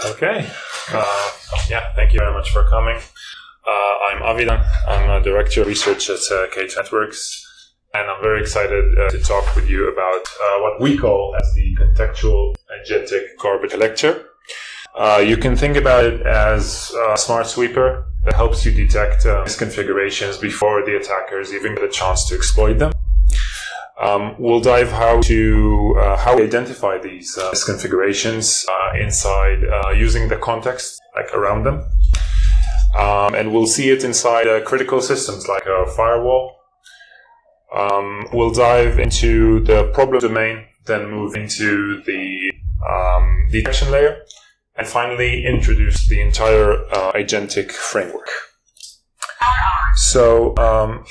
Okay. Thank you very much for coming. I'm Avidan. I'm a director of research at K2 Networks, and I'm very excited to talk with you about what we call as the contextual agentic garbage collector. You can think about it as a smart sweeper that helps you detect misconfigurations before the attackers even get a chance to exploit them. We'll dive how we identify these misconfigurations inside using the context around them, and we'll see it inside critical systems like a firewall. We'll dive into the problem domain, then move into the detection layer, and finally introduce the entire agentic framework. So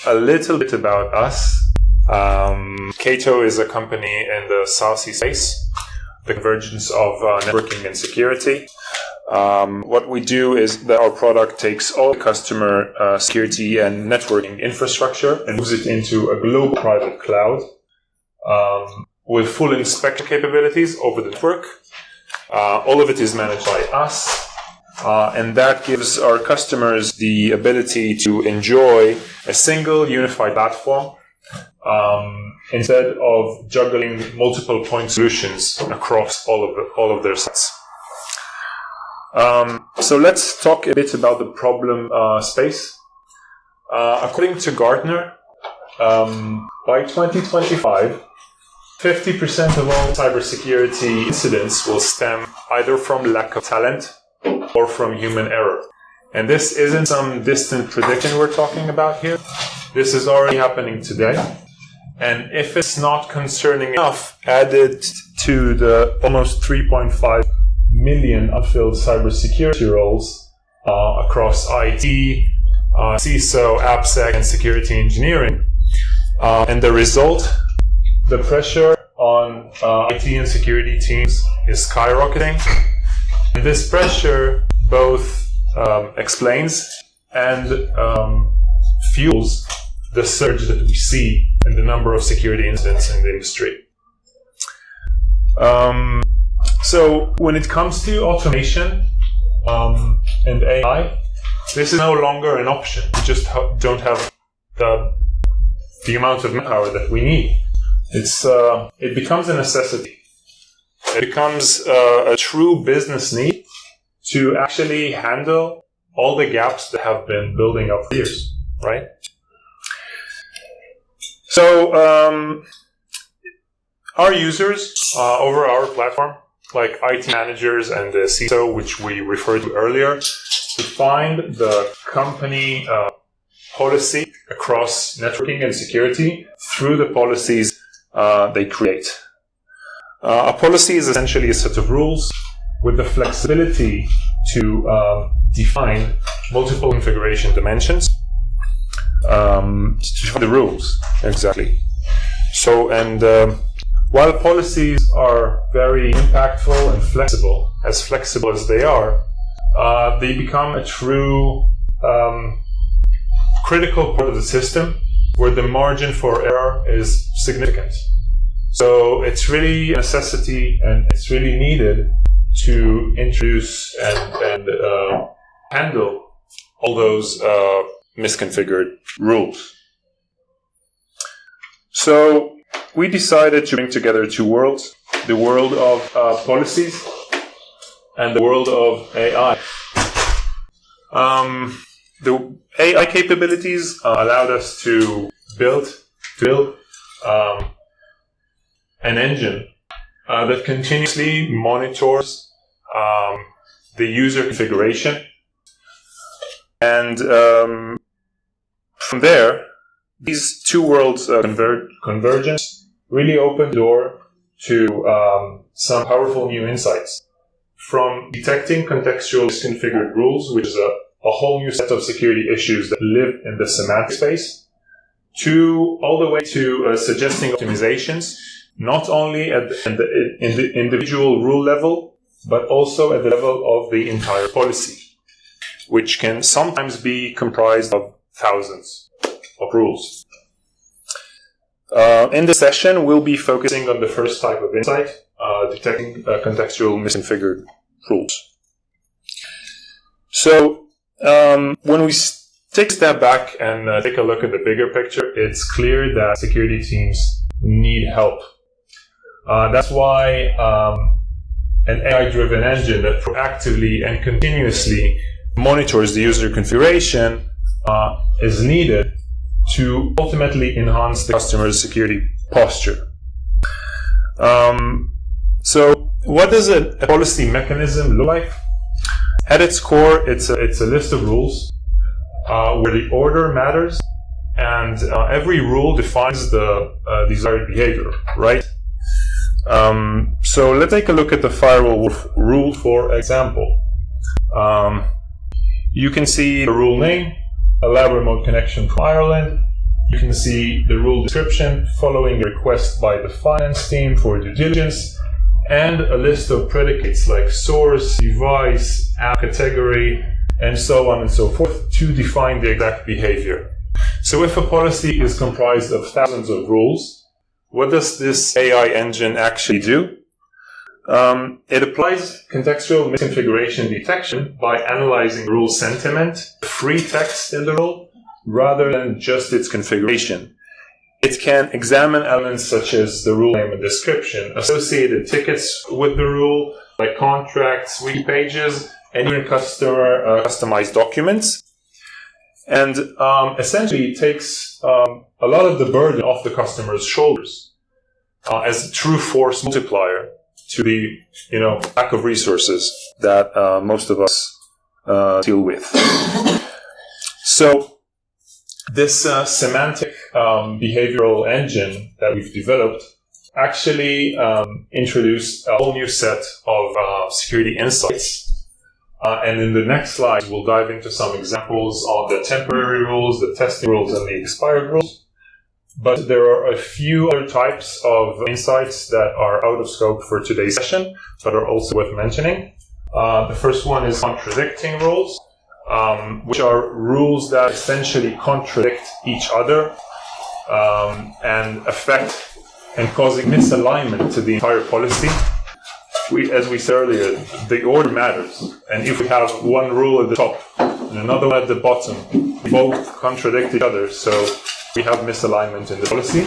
a little bit about us. K2 is a company in the SASE space, the convergence of networking and security. What we do is that our product takes all the customer security and networking infrastructure and moves it into a global private cloud with full inspection capabilities over the network. All of it is managed by us, and that gives our customers the ability to enjoy a single unified platform instead of juggling multiple point solutions across all of their sites. So let's talk a bit about the problem space. According to Gartner, by 2025, 50% of all cybersecurity incidents will stem either from lack of talent or from human error. And this isn't some distant prediction we're talking about here. This is already happening today. And if it's not concerning enough, added to the almost 3.5 million unfilled cybersecurity roles across IT, CISO, AppSec, and security engineering. And the result, the pressure on IT and security teams is skyrocketing. And this pressure both explains and fuels the surge that we see in the number of security incidents in the industry. So when it comes to automation and AI, this is no longer an option. We just don't have the amount of manpower that we need. It becomes a necessity. It becomes a true business need to actually handle all the gaps that have been building up for years, right? So our users over our platform, like IT managers and the CISO, which we referred to earlier, define the company policy across networking and security through the policies they create. A policy is essentially a set of rules with the flexibility to define multiple configuration dimensions. To define the rules, exactly. So, and while policies are very impactful and flexible as they are, they become a true critical part of the system where the margin for error is significant. So it's really a necessity, and it's really needed to introduce and handle all those misconfigured rules. So we decided to bring together two worlds, the world of policies and the world of AI. The AI capabilities allowed us to build an engine that continuously monitors the user configuration, and from there, these two worlds convergence really open the door to some powerful new insights. From detecting contextual misconfigured rules, which is a whole new set of security issues that live in the semantic space, to all the way to suggesting optimizations, not only in the individual rule level, but also at the level of the entire policy, which can sometimes be comprised of thousands of rules. In this session, we'll be focusing on the first type of insight, detecting contextual misconfigured rules. So when we take a step back and take a look at the bigger picture, it's clear that security teams need help. That's why an AI-driven engine that proactively and continuously monitors the user configuration is needed to ultimately enhance the customer's security posture. So what does a policy mechanism look like? At its core, it's a list of rules where the order matters, and every rule defines the desired behavior, right? So let's take a look at the firewall rule, for example. You can see the rule name, allow remote connection from Ireland. You can see the rule description following a request by the finance team for due diligence, and a list of predicates like source, device, app category, and so on and so forth to define the exact behavior. So if a policy is comprised of thousands of rules, what does this AI engine actually do? It applies contextual misconfiguration detection by analyzing rule sentiment, free text in the rule, rather than just its configuration. It can examine elements such as the rule name and description, associated tickets with the rule, like contracts, wiki pages, and even customized documents. And essentially it takes a lot of the burden off the customer's shoulders as a true force multiplier to the lack of resources that most of us deal with. So this semantic behavioral engine that we've developed actually introduced a whole new set of security insights. And in the next slide, we'll dive into some examples of the temporary rules, the testing rules, and the expired rules. But there are a few other types of insights that are out of scope for today's session, but are also worth mentioning. The first one is contradicting rules, which are rules that essentially contradict each other and affect and causing misalignment to the entire policy. As we said earlier, the order matters. And if we have one rule at the top and another one at the bottom, both contradict each other, so we have misalignment in the policy.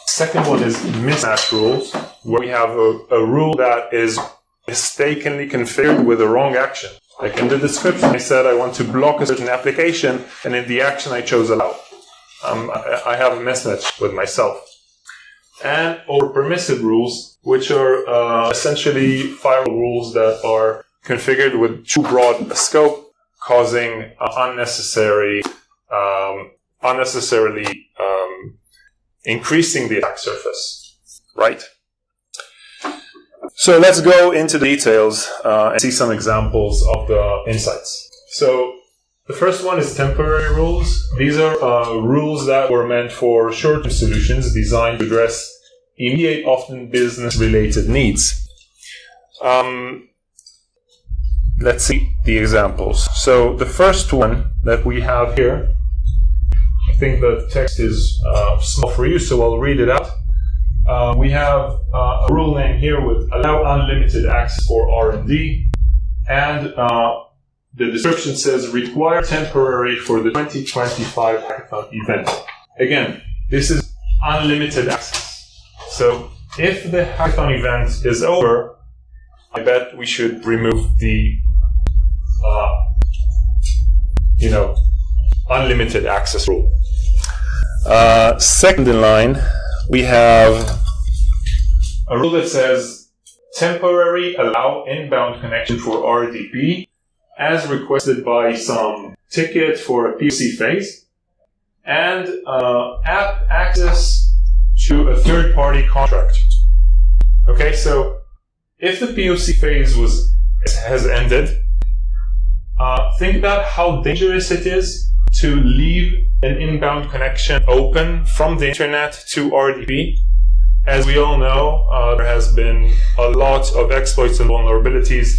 Second one is mismatch rules, where we have a rule that is mistakenly configured with the wrong action. Like in the description, I said I want to block a certain application, and in the action I chose allow. I have a mismatch with myself. And over permissive rules, which are essentially firewall rules that are configured with too broad a scope, causing unnecessarily increasing the attack surface. Right? So let's go into the details and see some examples of the insights. So the first one is temporary rules. These are rules that were meant for short-term solutions designed to address immediate, often business-related needs. Let's see the examples. So the first one that we have here, I think the text is small for you, so I'll read it out. We have a rule name here with allow unlimited access for R&D, and the description says require temporary for the 2025 hackathon event. Again, this is unlimited access. So if the hackathon event is over, I bet we should remove the unlimited access rule. Second in line, we have a rule that says temporary allow inbound connection for RDP as requested by some ticket for a POC phase, and app access to a third-party contract. Okay, so if the POC phase has ended, think about how dangerous it is to leave an inbound connection open from the internet to RDP. As we all know, there has been a lot of exploits and vulnerabilities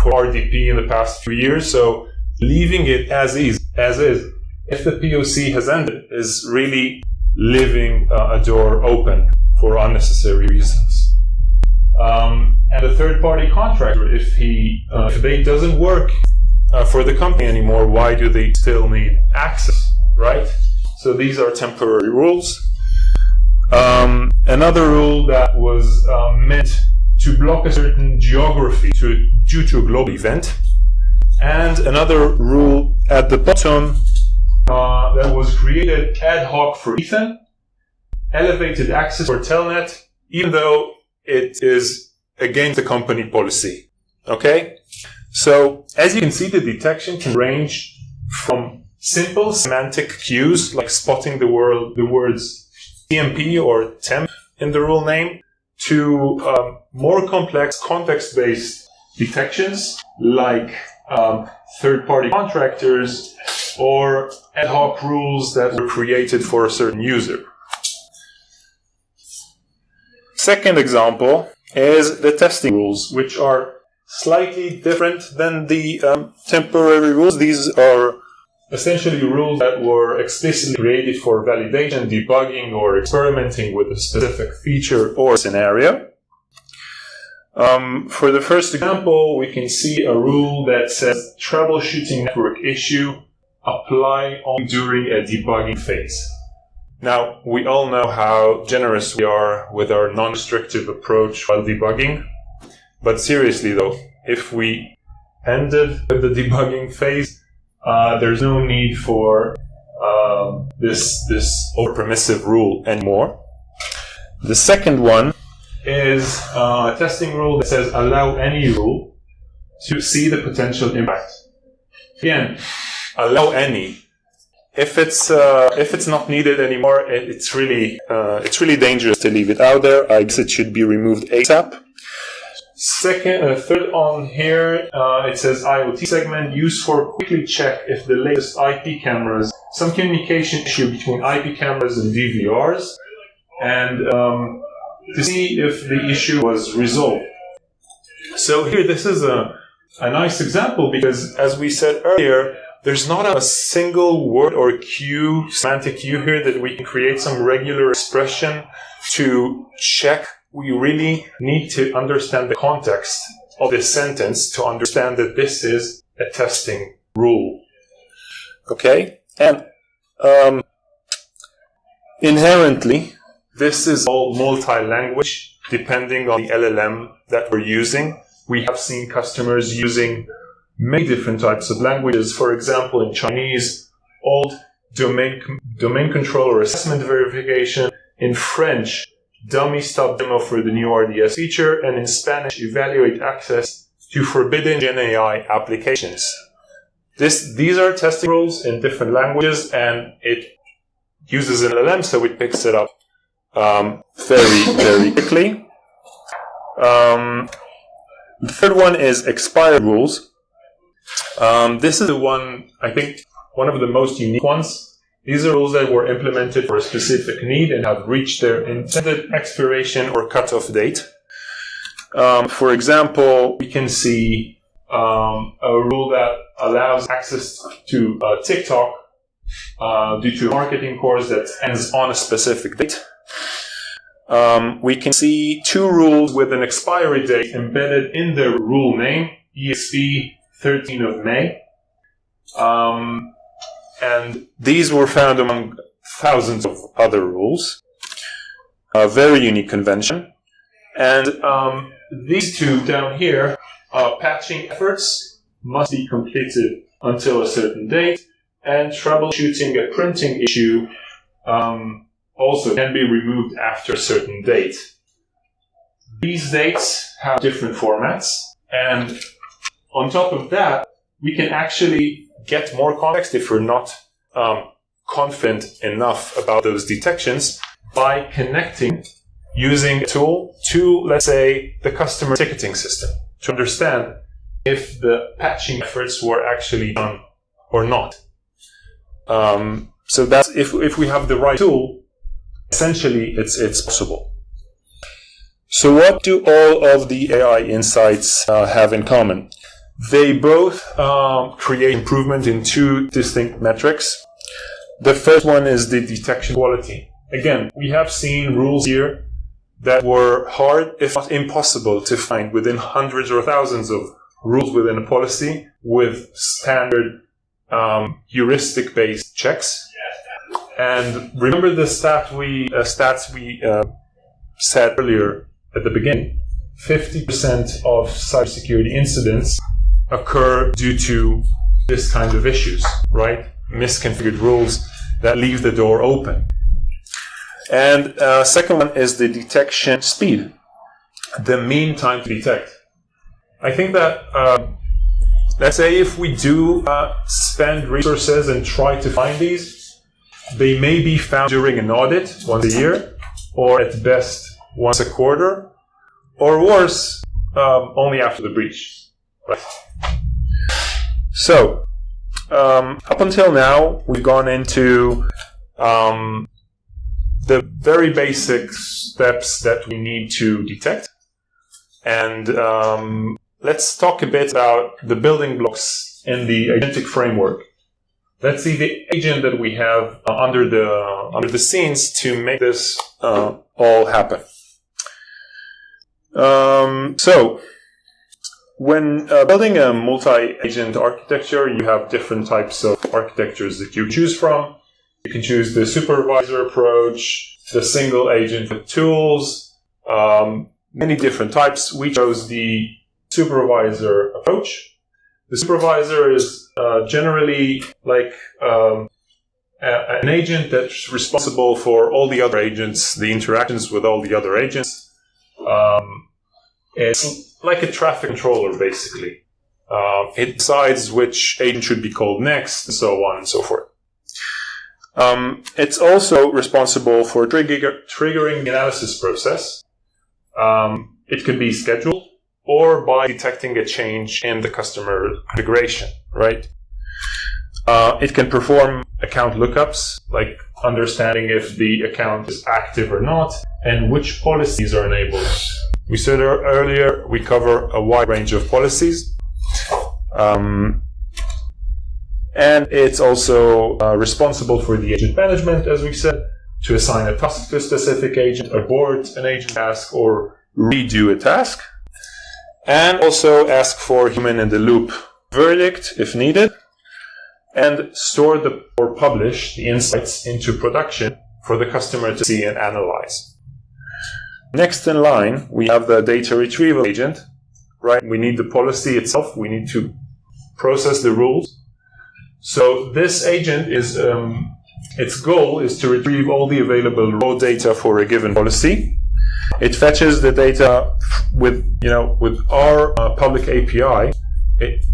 for RDP in the past few years, so leaving it as is, if the POC has ended, is really leaving a door open for unnecessary reasons. And the third-party contractor, if they doesn't work for the company anymore, why do they still need access, right? So these are temporary rules. Another rule that was meant to block a certain geography due to a global event. And another rule at the bottom that was created ad hoc for Ethan, elevated access for Telnet, even though it is against the company policy. Okay? So, as you can see, the detection can range from simple semantic cues, like spotting the words TMP or temp in the rule name, to more complex context-based detections, like third-party contractors or ad hoc rules that were created for a certain user. Second example is the testing rules, which are slightly different than the temporary rules. These are essentially rules that were explicitly created for validation, debugging, or experimenting with a specific feature or scenario. For the first example, we can see a rule that says troubleshooting network issue, apply only during a debugging phase. Now, we all know how generous we are with our non-restrictive approach while debugging. But seriously though, if we ended with the debugging phase, there's no need for this over-permissive rule anymore. The second one is a testing rule that says allow any rule to see the potential impact. Again, allow any. If it's not needed anymore, it's really dangerous to leave it out there. I guess it should be removed ASAP. Third on here, it says IoT segment used for quickly check if the latest IP cameras, some communication issue between IP cameras and DVRs, and to see if the issue was resolved. So here, this is a nice example because, as we said earlier, there's not a single word or cue, semantic cue here that we can create some regular expression to check. We really need to understand the context of this sentence to understand that this is a testing rule. Okay? And inherently, this is all multi-language, depending on the LLM that we're using. We have seen customers using many different types of languages. For example, in Chinese, old domain controller assessment verification. In French, dummy stop demo for the new RDS feature. And in Spanish, evaluate access to forbidden Gen AI applications. These are testing rules in different languages, and it uses an LLM, so it picks it up very, very quickly. The third one is expired rules. This is the one, I think, one of the most unique ones. These are rules that were implemented for a specific need and have reached their intended expiration or cutoff date. For example, we can see a rule that allows access to TikTok due to a marketing course that ends on a specific date. We can see two rules with an expiry date embedded in the rule name, EXP 13 of May. And these were found among thousands of other rules. A very unique convention. And these two down here, patching efforts must be completed until a certain date, and troubleshooting a printing issue also can be removed after a certain date. These dates have different formats, and on top of that, we can actually get more context if we're not confident enough about those detections by connecting using a tool to, let's say, the customer ticketing system to understand if the patching efforts were actually done or not. So that's if we have the right tool, essentially it's possible. So what do all of the AI insights have in common? They both create improvement in two distinct metrics. The first one is the detection quality. Again, we have seen rules here that were hard, if not impossible, to find within hundreds or thousands of rules within a policy with standard heuristic-based checks. And remember the stats we said earlier at the beginning. 50% of cybersecurity incidents occur due to this kind of issues, right? Misconfigured rules that leave the door open. And second one is the detection speed, the mean time to detect. I think that, let's say if we do spend resources and try to find these, they may be found during an audit once a year, or at best once a quarter, or worse, only after the breach. Right? So, up until now, we've gone into the very basic steps that we need to detect. And let's talk a bit about the building blocks in the agentic framework. Let's see the agent that we have under the scenes to make this all happen. So, when building a multi-agent architecture, you have different types of architectures that you choose from. You can choose the supervisor approach, the single agent with tools, many different types. We chose the supervisor approach. The supervisor is generally like an agent that's responsible for all the other agents, the interactions with all the other agents. It's like a traffic controller, basically. It decides which agent should be called next, and so on and so forth. It's also responsible for triggering the analysis process. It can be scheduled or by detecting a change in the customer configuration, right? It can perform account lookups, like understanding if the account is active or not, and which policies are enabled. We said earlier we cover a wide range of policies. And it's also responsible for the agent management, as we said, to assign a task to a specific agent, abort an agent task, or redo a task. And also ask for human-in-the-loop verdict if needed. And store or publish the insights into production for the customer to see and analyze. Next in line, we have the data retrieval agent, right? We need the policy itself. We need to process the rules. So this agent is, its goal is to retrieve all the available raw data for a given policy. It fetches the data with our public API.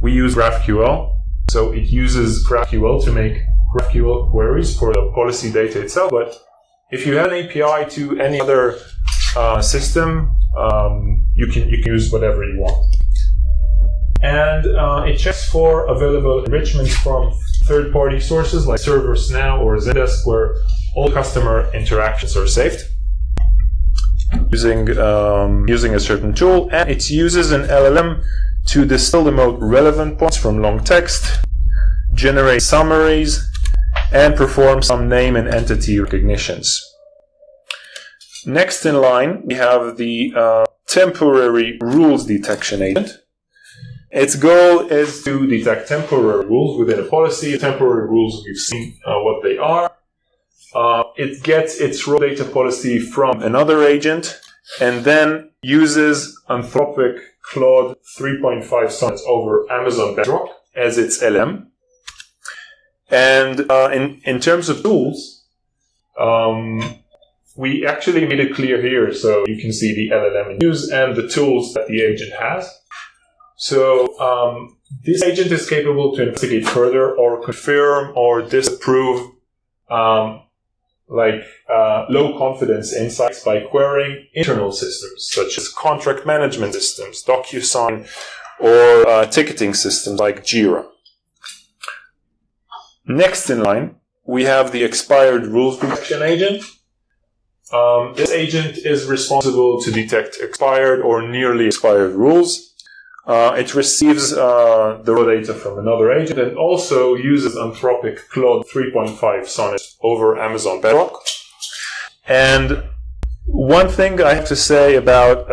We use GraphQL. So it uses GraphQL to make GraphQL queries for the policy data itself. But if you have an API to any other system, you can use whatever you want. And it checks for available enrichments from third-party sources like ServiceNow or Zendesk, where all customer interactions are saved using a certain tool. And it uses an LLM to distill the most relevant points from long text, generate summaries, and perform some name and entity recognitions. Next in line, we have the temporary rules detection agent. Its goal is to detect temporary rules within a policy. Temporary rules, we've seen what they are. It gets its raw data policy from another agent and then uses Anthropic Claude 3.5 sonnets over Amazon Bedrock as its LM. And in terms of tools, we actually made it clear here, so you can see the LLM in use and the tools that the agent has. So this agent is capable to investigate further or confirm or disapprove low confidence insights by querying internal systems such as contract management systems, DocuSign, or ticketing systems like Jira. Next in line, we have the expired rules detection agent. This agent is responsible to detect expired or nearly expired rules. It receives the raw data from another agent and also uses Anthropic Claude 3.5 Sonnet over Amazon Bedrock. And one thing I have to say about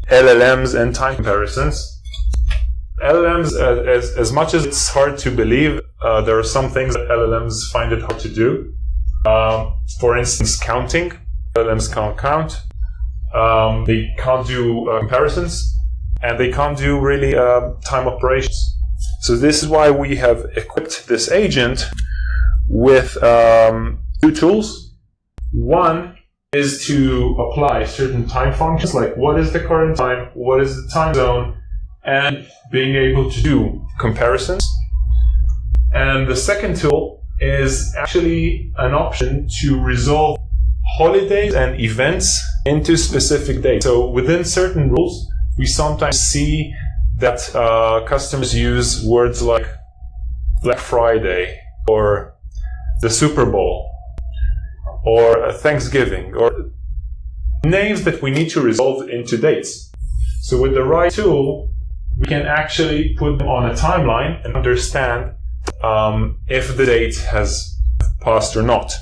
LLMs and time comparisons LLMs, as much as it's hard to believe, there are some things that LLMs find it hard to do. For instance, counting. LLMs can't count. They can't do comparisons, and they can't do really time operations. So this is why we have equipped this agent with two tools. One is to apply certain time functions, like what is the current time, what is the time zone, and being able to do comparisons. And the second tool is actually an option to resolve holidays and events into specific dates. So within certain rules, we sometimes see that customers use words like Black Friday or the Super Bowl or Thanksgiving, or names that we need to resolve into dates. So with the right tool, we can actually put them on a timeline and understand if the date has passed or not.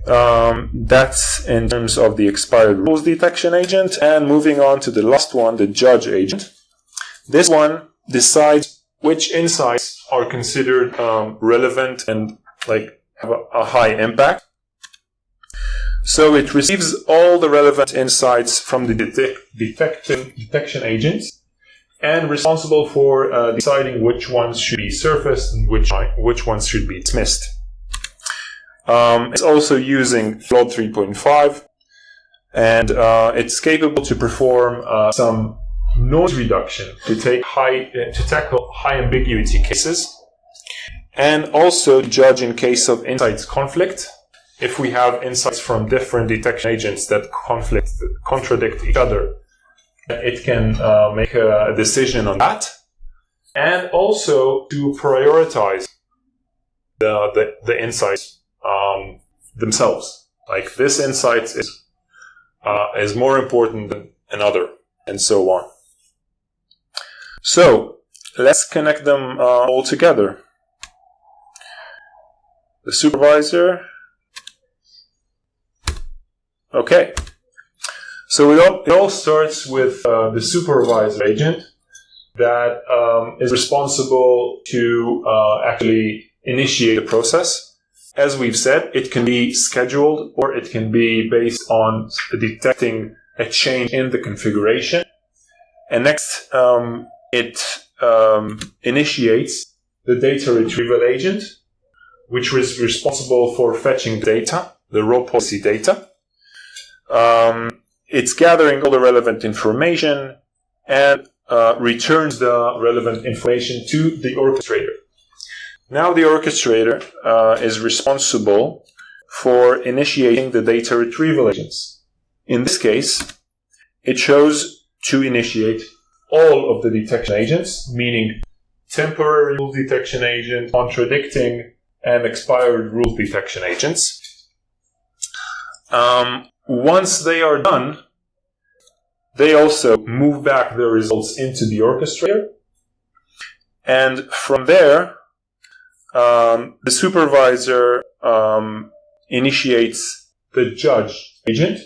That's in terms of the expired rules detection agent. And moving on to the last one, the judge agent. This one decides which insights are considered relevant and have a high impact. So it receives all the relevant insights from the detection agents and responsible for deciding which ones should be surfaced and which ones should be dismissed. It's also using Claude 3.5, and it's capable to perform some noise reduction to tackle high ambiguity cases, and also judge in case of insights conflict. If we have insights from different detection agents that contradict each other, it can make a decision on that, and also to prioritize the insights themselves. Like this insight is more important than another, and so on. So let's connect them all together. The supervisor. Okay. So it all starts with the supervisor agent that is responsible to actually initiate the process. As we've said, it can be scheduled or it can be based on detecting a change in the configuration. And next, it initiates the data retrieval agent, which is responsible for fetching data, the raw policy data. It's gathering all the relevant information and returns the relevant information to the orchestrator. Now the orchestrator is responsible for initiating the data retrieval agents. In this case, it chose to initiate all of the detection agents, meaning temporary rule detection agent, contradicting, and expired rule detection agents. Once they are done, they also move back the results into the orchestrator. And from there, the supervisor initiates the judge agent,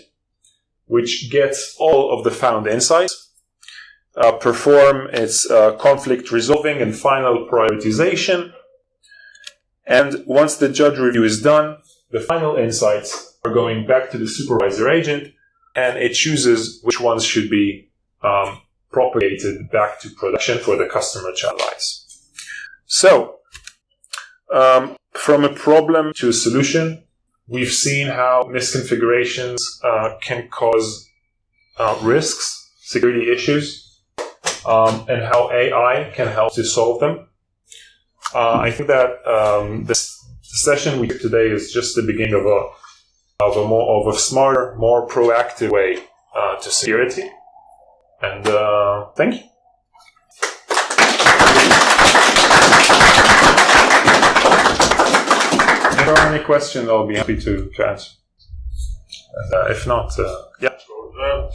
which gets all of the found insights, perform its conflict resolving and final prioritization. And once the judge review is done, the final insights are going back to the supervisor agent, and it chooses which ones should be propagated back to production for the customer to analyze. So, from a problem to a solution, we've seen how misconfigurations can cause risks, security issues, and how AI can help to solve them. I think that this session we did today is just the beginning of a smarter, more proactive way to security. And thank you. If there are any questions, I'll be happy to answer. And if not, yeah.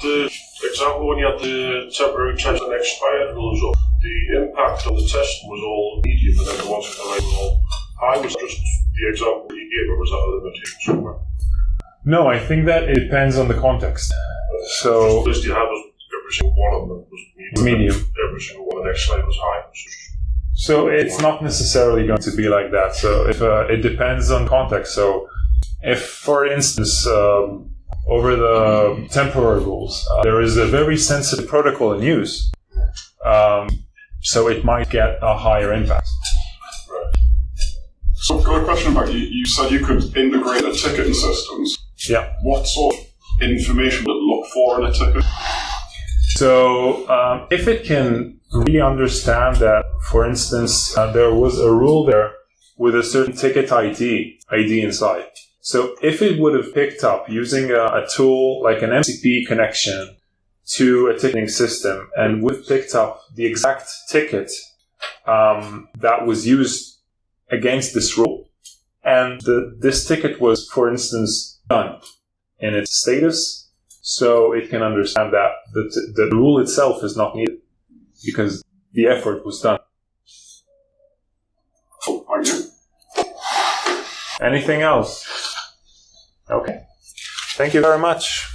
The example when you had the temporary test and expired rules up, the impact on the test was all medium, and then the ones that were all high. Was just the example you gave, or was that a limitation somewhere? No, I think that it depends on the context. So the list you had was every single one of them was medium. Every single one of the next slide was high. So it's not necessarily going to be like that. So if it depends on context. So if, for instance, over the temporary rules, there is a very sensitive protocol in use, so it might get a higher impact. Right. So I've got a question about you said you could integrate the ticketing systems. Yeah. What sort of information would it look for in a ticket? So if it can really understand that, for instance, there was a rule there with a certain ticket ID inside. So if it would have picked up using a tool like an MCP connection to a ticketing system and would have picked up the exact ticket that was used against this rule, and this ticket was, for instance, done in its status, so it can understand that the rule itself is not needed because the effort was done. Thank you. Anything else? Okay. Thank you very much.